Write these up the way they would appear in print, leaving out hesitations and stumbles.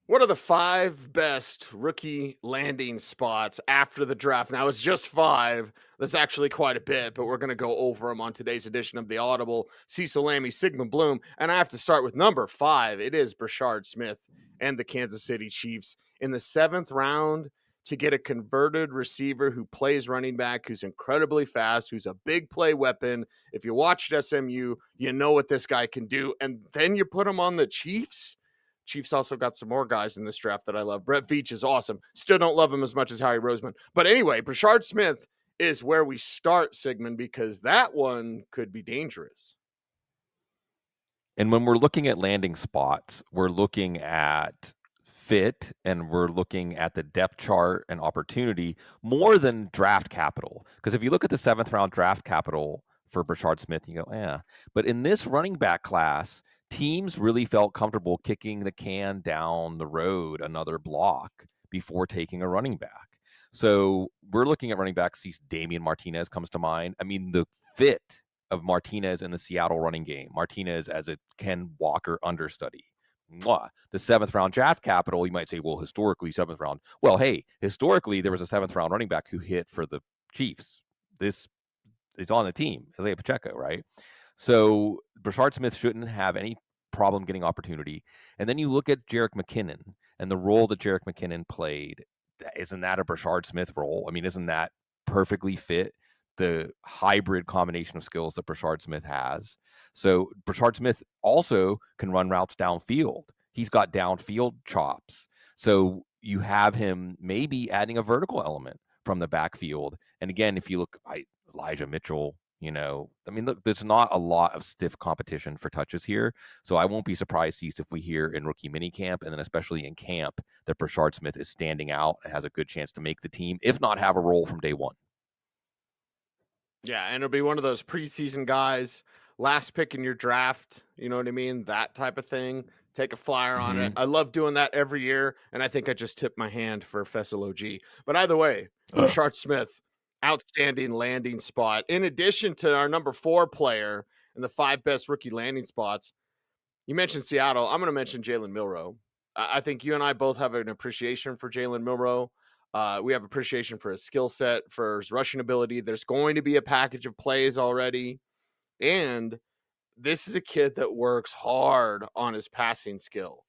What are the five best rookie landing spots after the draft? Now, it's just five. That's actually quite a bit, but we're going to go over them on today's edition of The Audible. Cecil, Lamey, Sigmund, Bloom. And I have to start with number five. It is Bashard Smith and the Kansas City Chiefs in the seventh round to get a converted receiver who plays running back, who's incredibly fast, who's a big play weapon. If you watched SMU, you know what this guy can do. And then you put him on the Chiefs. Chiefs also got some more guys in this draft that I love. Brett Veach is awesome. Still don't love him as much as Harry Roseman. But anyway, Bashard Smith is where we start, Sigmund, because that one could be dangerous. And when we're looking at landing spots, we're looking at fit and we're looking at the depth chart and opportunity more than draft capital. Because if you look at the seventh round draft capital for Bashard Smith, you go, yeah. But in this running back class, teams really felt comfortable kicking the can down the road another block before taking a running back. So we're looking at running backs. See, Damian Martinez comes to mind. I mean, the fit of Martinez in the Seattle running game, Martinez as a Ken Walker understudy. Mwah. The seventh round draft capital, you might say, well, historically, seventh round. Well, hey, historically, there was a seventh round running back who hit for the Chiefs. This is on the team, Ilya Pacheco, right? So Bashard Smith shouldn't have any problem getting opportunity. And then you look at Jerick McKinnon and the role that Jerick McKinnon played. Isn't that a Bashard Smith role? I mean, isn't that perfectly fit the hybrid combination of skills that Bashard Smith has? So Bashard Smith also can run routes downfield. He's got downfield chops. So you have him maybe adding a vertical element from the backfield. And again, if you look, Elijah Mitchell, I mean, look, there's not a lot of stiff competition for touches here. So I won't be surprised, Cease, if we hear in rookie minicamp and then especially in camp that Bashard Smith is standing out and has a good chance to make the team, if not have a role from day one. Yeah, and it'll be one of those preseason guys, last pick in your draft. You know what I mean? That type of thing. Take a flyer on it. I love doing that every year, and I think I just tipped my hand for Fessel OG. But either way, Bashard Smith, outstanding landing spot. In addition to our number four player and the five best rookie landing spots, you mentioned Seattle. I'm going to mention Jalen Milroe. I think you and I both have an appreciation for Jalen Milroe. We have appreciation for his skill set, for his rushing ability. There's going to be a package of plays already. And this is a kid that works hard on his passing skill.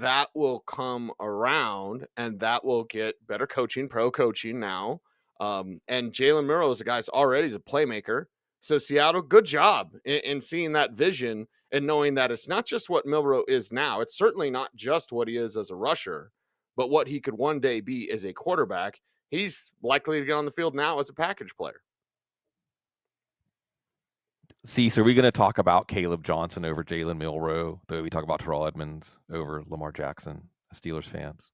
That will come around and that will get better coaching, pro coaching now. And Jalen Milroe is a guy's already a playmaker. So Seattle, good job in seeing that vision and knowing that it's not just what Milroe is now. It's certainly not just what he is as a rusher, but what he could one day be as a quarterback. He's likely to get on the field now as a package player. See, so are we going to talk about Caleb Johnson over Jalen Milroe, the way we talk about Terrell Edmonds over Lamar Jackson, Steelers fans?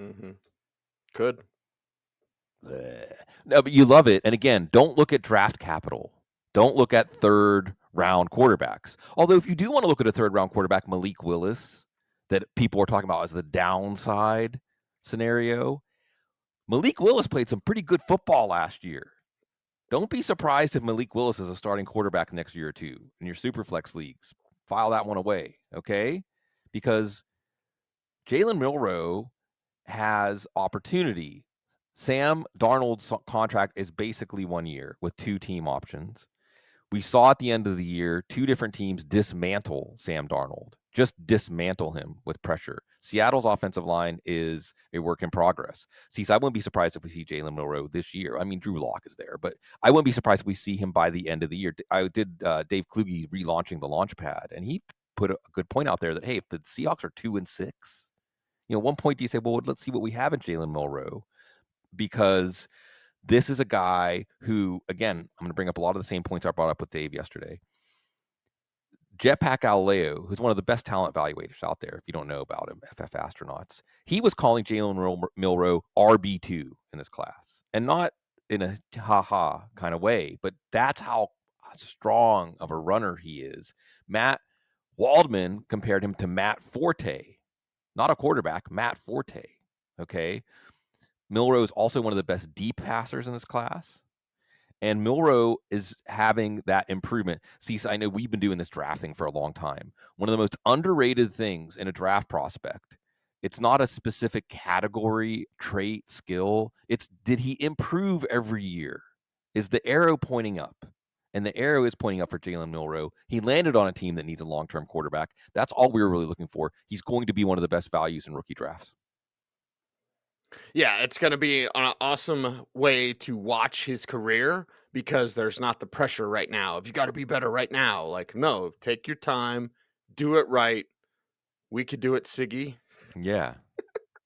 Mm-hmm. Could. No, but you love it. And again, don't look at draft capital. Don't look at third round quarterbacks. Although, if you do want to look at a third round quarterback, Malik Willis, that people are talking about as the downside scenario, Malik Willis played some pretty good football last year. Don't be surprised if Malik Willis is a starting quarterback next year or two in your super flex leagues. File that one away, okay? Because Jalen Milroe has opportunity. Sam Darnold's contract is basically 1 year with 2 team options. We saw at the end of the year 2 different teams dismantle Sam Darnold, just dismantle him with pressure. Seattle's offensive line is a work in progress. See, so I wouldn't be surprised if we see Jalen Milroe this year. I mean, Drew Lock is there, but I wouldn't be surprised if we see him by the end of the year. I did Dave Kluge relaunching the launch pad, and he put a good point out there that, hey, if the Seahawks are 2-6, at one point do you say, well, let's see what we have in Jalen Milroe? Because this is a guy who, again, I'm going to bring up a lot of the same points I brought up with Dave yesterday. Jetpack Galileo, who's one of the best talent evaluators out there, if you don't know about him, FF Astronauts, he was calling Jalen Milroe RB2 in this class. And not in a ha-ha kind of way, but that's how strong of a runner he is. Matt Waldman compared him to Matt Forte, not a quarterback, Matt Forte, okay? Milroe is also one of the best deep passers in this class. And Milroe is having that improvement. See, I know we've been doing this draft thing for a long time. One of the most underrated things in a draft prospect, it's not a specific category, trait, skill. It's did he improve every year? Is the arrow pointing up? And the arrow is pointing up for Jalen Milroe. He landed on a team that needs a long-term quarterback. That's all we were really looking for. He's going to be one of the best values in rookie drafts. Yeah, it's going to be an awesome way to watch his career because there's not the pressure right now. If you got to be better right now, like, no, take your time, do it right. We could do it, Siggy. Yeah.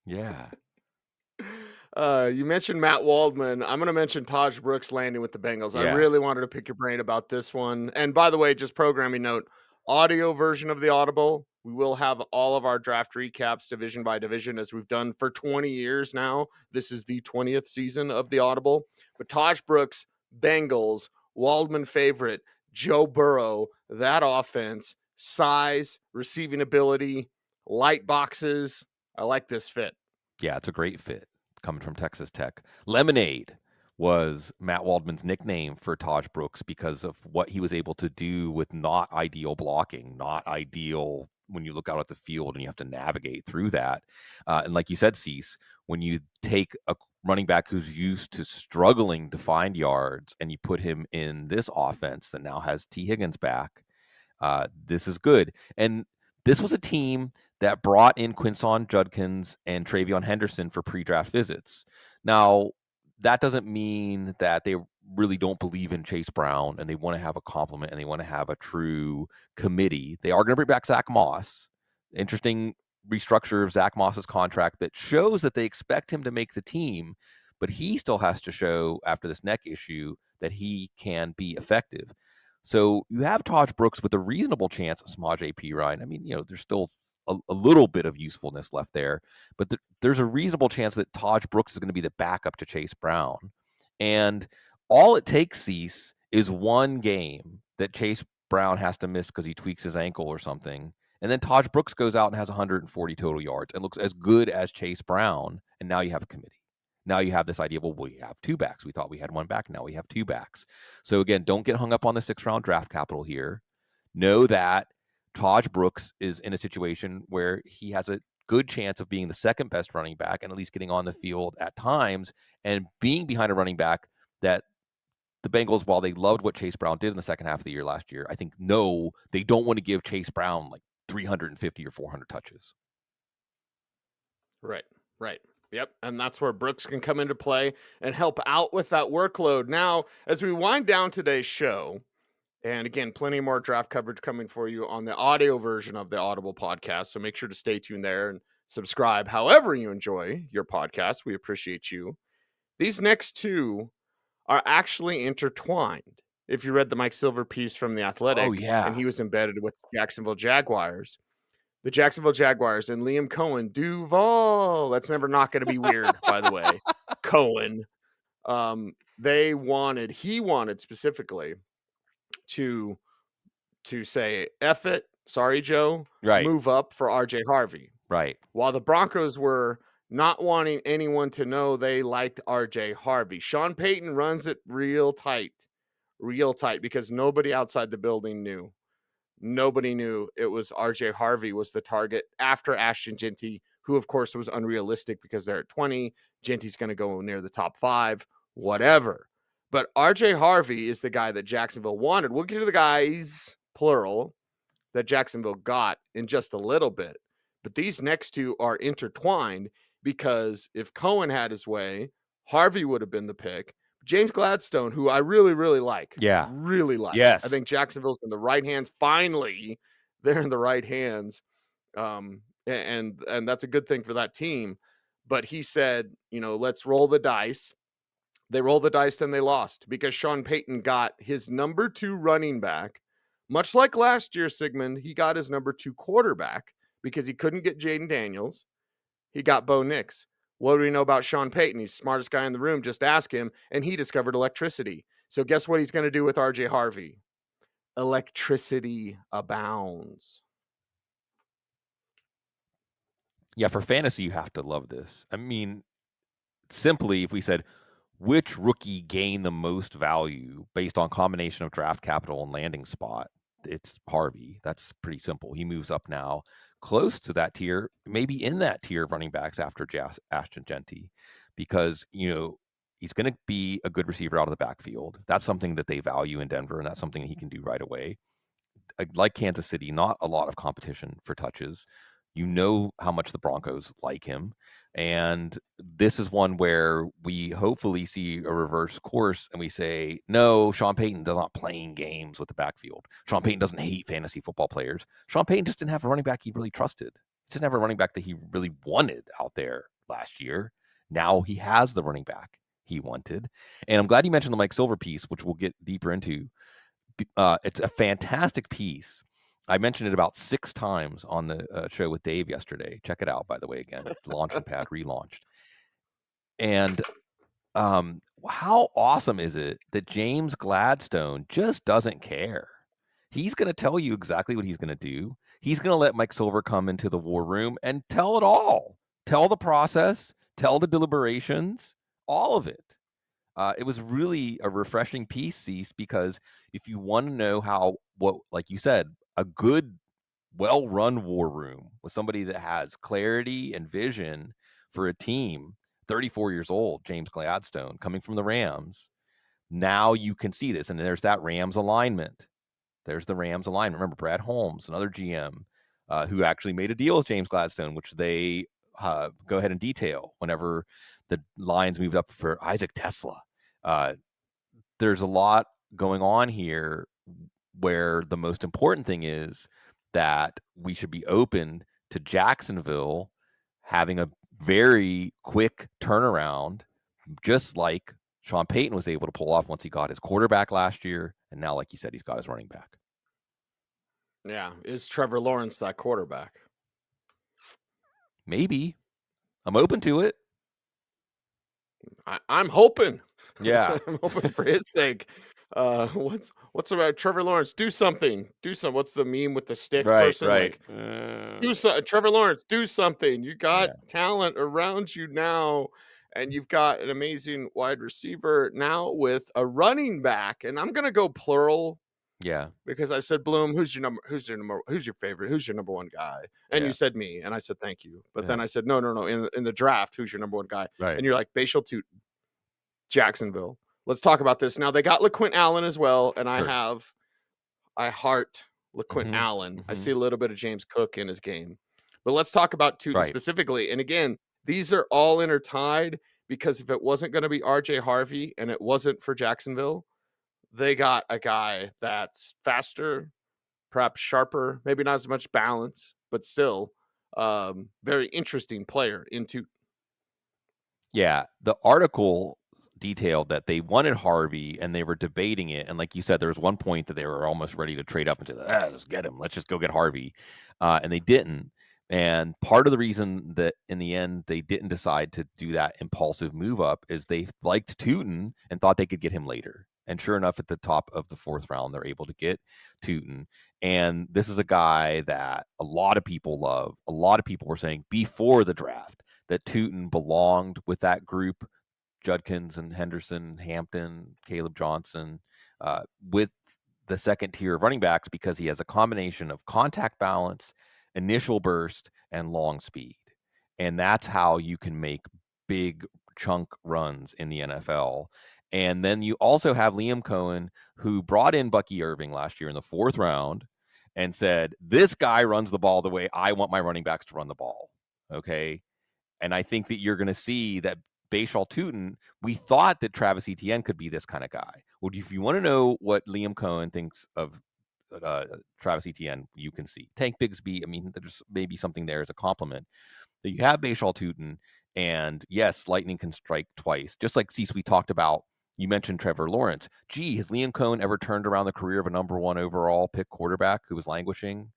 Yeah. You mentioned Matt Waldman. I'm going to mention Taj Brooks landing with the Bengals. I Yeah. really wanted to pick your brain about this one. And by the way, just programming note, audio version of the Audible. We will have all of our draft recaps division by division as we've done for 20 years now. This is the 20th season of the Audible. But Taj Brooks, Bengals, Waldman favorite, Joe Burrow, that offense, size, receiving ability, light boxes. I like this fit. Yeah, it's a great fit coming from Texas Tech. Lemonade was Matt Waldman's nickname for Tahj Brooks because of what he was able to do with not ideal blocking, not ideal when you look out at the field and you have to navigate through that. And like you said, Cease, when you take a running back who's used to struggling to find yards and you put him in this offense that now has T. Higgins back, this is good. And this was a team that brought in Quinson Judkins and Travion Henderson for pre-draft visits. Now, that doesn't mean that they really don't believe in Chase Brown and they want to have a complement and they want to have a true committee. They are going to bring back Zach Moss. Interesting restructure of Zach Moss's contract that shows that they expect him to make the team, but he still has to show after this neck issue that he can be effective. So you have Taj Brooks with a reasonable chance of Samaj AP Ryan. I mean, there's still a little bit of usefulness left there, but there's a reasonable chance that Taj Brooks is going to be the backup to Chase Brown. And all it takes, Cease, is one game that Chase Brown has to miss because he tweaks his ankle or something. And then Taj Brooks goes out and has 140 total yards and looks as good as Chase Brown. And now you have a committee. Now you have this idea, well, we have two backs. We thought we had one back. Now we have two backs. So again, don't get hung up on the 6th-round draft capital here. Know that Taj Brooks is in a situation where he has a good chance of being the second best running back and at least getting on the field at times and being behind a running back that the Bengals, while they loved what Chase Brown did in the second half of the year last year, I think, no, they don't want to give Chase Brown like 350 or 400 touches. Right. Yep. And that's where Brooks can come into play and help out with that workload. Now, as we wind down today's show, and again, plenty more draft coverage coming for you on the audio version of the Audible podcast. So make sure to stay tuned there and subscribe however you enjoy your podcast. We appreciate you. These next two are actually intertwined. If you read the Mike Silver piece from The Athletic, Oh, yeah. and he was embedded with Jacksonville Jaguars. The Jacksonville Jaguars and Liam Cohen, Duval. That's never not going to be weird, by the way. Cohen. He wanted specifically to say, F it, sorry, Joe, Right. move up for RJ Harvey. Right. While the Broncos were not wanting anyone to know they liked RJ Harvey. Sean Payton runs it real tight because nobody outside the building knew. Nobody knew it was RJ Harvey was the target after Ashton Jeanty, who of course was unrealistic because they're at 20. Jeanty's going to go near the top 5, whatever. But RJ Harvey is the guy that Jacksonville wanted. We'll get to the guys, plural, that Jacksonville got in just a little bit. But these next two are intertwined because if Cohen had his way, Harvey would have been the pick. James Gladstone, who I really, really like. Yeah. Really like. Yes. I think Jacksonville's in the right hands. Finally, they're in the right hands. And that's a good thing for that team. But he said, let's roll the dice. They rolled the dice and they lost because Sean Payton got his number 2 running back. Much like last year, Sigmund, he got his number 2 quarterback because he couldn't get Jaden Daniels. He got Bo Nix. What do we know about Sean Payton? He's the smartest guy in the room. Just ask him. And he discovered electricity. So guess what he's going to do with RJ Harvey? Electricity abounds. Yeah, for fantasy, you have to love this. I mean, simply, if we said, which rookie gained the most value based on combination of draft capital and landing spot, it's Harvey. That's pretty simple. He moves up now close to that tier, maybe in that tier of running backs after Ashton Genty, because, he's going to be a good receiver out of the backfield. That's something that they value in Denver, and that's something he can do right away. Like Kansas City, not a lot of competition for touches. You know how much the Broncos like him. And this is one where we hopefully see a reverse course and we say, no, Sean Payton does not playing games with the backfield. Sean Payton doesn't hate fantasy football players. Sean Payton just didn't have a running back he really trusted. He didn't have a running back that he really wanted out there last year. Now he has the running back he wanted. And I'm glad you mentioned the Mike Silver piece, which we'll get deeper into. It's a fantastic piece. I mentioned it about 6 times on the show with Dave yesterday. Check it out, by the way, again. Launching pad relaunched. And how awesome is it that James Gladstone just doesn't care? He's going to tell you exactly what he's going to do. He's going to let Mike Silver come into the war room and tell it all. Tell the process, tell the deliberations, all of it. It was really a refreshing piece, Cease, because if you want to know like you said, a good, well-run war room with somebody that has clarity and vision for a team, 34 years old, James Gladstone, coming from the Rams, now you can see this. And there's that Rams alignment. There's the Rams alignment. Remember, Brad Holmes, another GM, who actually made a deal with James Gladstone, which they go ahead and detail whenever the Lions moved up for Isaac Tesla. There's a lot going on here where the most important thing is that we should be open to Jacksonville having a very quick turnaround, just like Sean Payton was able to pull off once he got his quarterback last year. And now, like you said, he's got his running back. Yeah. Is Trevor Lawrence that quarterback? Maybe. I'm open to it. I'm hoping. Yeah. I'm hoping for his sake. What's about Trevor Lawrence? Do something. Do some. What's the meme with the stick person? Right. Like, do something. Trevor Lawrence, do something. You got talent around you now, and you've got an amazing wide receiver now with a running back. And I'm gonna go plural. Yeah. Because I said, Bloom, who's your favorite? Who's your number one guy? And you said me, and I said, thank you. But then I said, no. In the draft, who's your number one guy? Right. And you're like, Bayshul Tuten, Jacksonville. Let's talk about this. Now they got LaQuint Allen as well. And Sure. I heart LaQuint Mhm, Allen. I mhm. see a little bit of James Cook in his game. But let's talk about Tuten Right. specifically. And again, these are all intertied because if it wasn't going to be RJ Harvey and it wasn't for Jacksonville, they got a guy that's faster, perhaps sharper, maybe not as much balance, but still very interesting player into. Yeah, the article detailed that they wanted Harvey and they were debating it. And like you said, there was one point that they were almost ready to trade up and say, let's get him. Let's just go get Harvey. And they didn't. And part of the reason that in the end they didn't decide to do that impulsive move up is they liked Tuten and thought they could get him later. And sure enough, at the top of the 4th round, they're able to get Tuten. And this is a guy that a lot of people love. A lot of people were saying before the draft that Tuten belonged with that group, Judkins and Henderson, Hampton, Caleb Johnson, with the second tier of running backs because he has a combination of contact balance, initial burst, and long speed. And that's how you can make big chunk runs in the NFL. And then you also have Liam Cohen, who brought in Bucky Irving last year in the 4th round and said, this guy runs the ball the way I want my running backs to run the ball. Okay. And I think that you're going to see that Bayshul Tuten, we thought that Travis Etienne could be this kind of guy. Well, if you want to know what Liam Cohen thinks of Travis Etienne, you can see. Tank Bigsby, I mean, there's maybe something there as a compliment. So you have Bayshul Tuten, and yes, lightning can strike twice. Just like Cease, we talked about, you mentioned Trevor Lawrence. Gee, has Liam Cohen ever turned around the career of a number 1 overall pick quarterback who was languishing?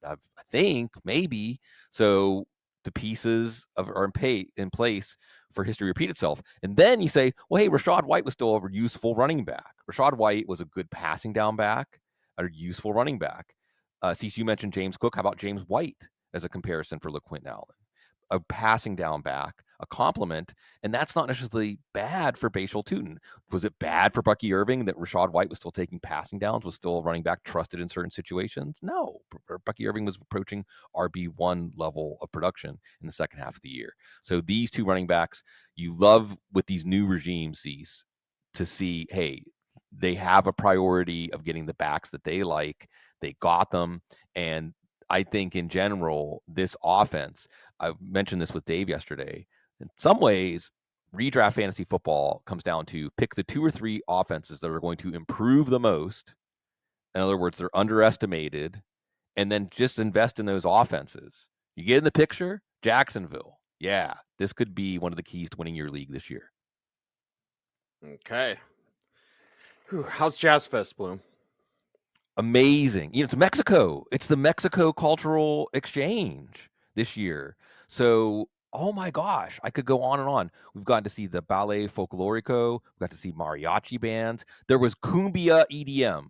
I think maybe. So the pieces are in place for history to repeat itself. And then you say, well, hey, Rachaad White was still a useful running back. Rachaad White was a good passing down back, a useful running back. Cease, you mentioned James Cook. How about James White as a comparison for LaQuint Allen? a passing down back, a compliment, and that's not necessarily bad for Bayshul Tuten. Was it bad for Bucky Irving that Rachaad White was still taking passing downs, was still a running back trusted in certain situations? No. Bucky Irving was approaching RB1 level of production in the second half of the year. So these two running backs, you love with these new regimes, Cease, to see, hey, they have a priority of getting the backs that they like. They got them. And I think in general, this offense, I mentioned this with Dave yesterday, in some ways, redraft fantasy football comes down to pick the 2 or 3 offenses that are going to improve the most. In other words, they're underestimated, and then just invest in those offenses. You get in the picture? Jacksonville. Yeah, this could be one of the keys to winning your league this year. Okay. Whew, how's Jazz Fest, Bloom? Amazing. It's Mexico. It's the Mexico Cultural Exchange this year. So, oh my gosh, I could go on and on. We've gotten to see the Ballet Folklorico. We've got to see mariachi bands. There was Cumbia EDM,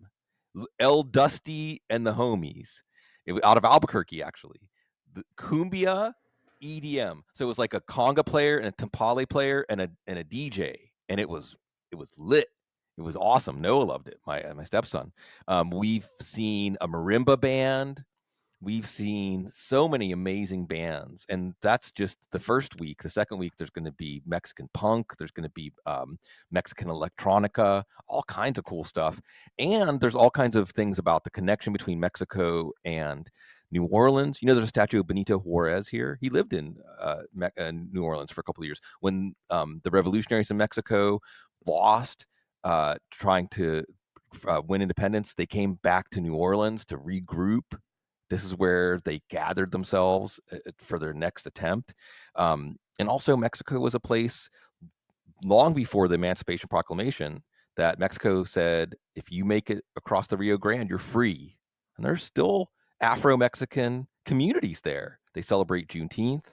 El Dusty and the Homies, out of Albuquerque, actually. The Cumbia EDM. So it was like a conga player and a timpale player and a DJ, and it was lit. It was awesome. Noah loved it. My stepson. We've seen a marimba band. We've seen so many amazing bands, and that's just the first week. The second week, there's going to be Mexican punk. There's going to be Mexican electronica, all kinds of cool stuff. And there's all kinds of things about the connection between Mexico and New Orleans. There's a statue of Benito Juarez here. He lived in New Orleans for a couple of years. When the revolutionaries in Mexico lost trying to win independence, they came back to New Orleans to regroup. This is where they gathered themselves for their next attempt. And also, Mexico was a place long before the Emancipation Proclamation that Mexico said, if you make it across the Rio Grande, you're free. And there's still Afro-Mexican communities there. They celebrate Juneteenth.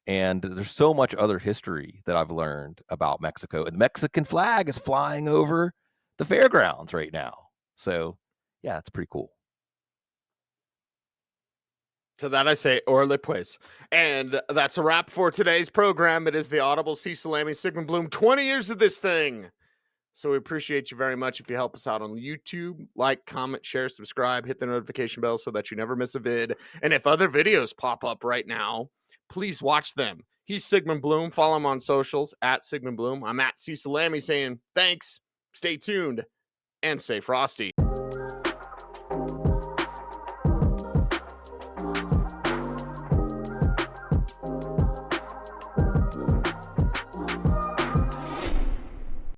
And there's so much other history that I've learned about Mexico. And the Mexican flag is flying over the fairgrounds right now. So, yeah, it's pretty cool. To that I say, orale pues. And that's a wrap for today's program. It is the Audible Cecil, Lamey, Sigmund, Bloom, 20 years of this thing. So we appreciate you very much if you help us out on YouTube. Like, comment, share, subscribe, hit the notification bell so that you never miss a vid. And if other videos pop up right now, please watch them. He's Sigmund Bloom. Follow him on socials at Sigmund Bloom. I'm at Cecil Lamey saying thanks, stay tuned, and stay frosty.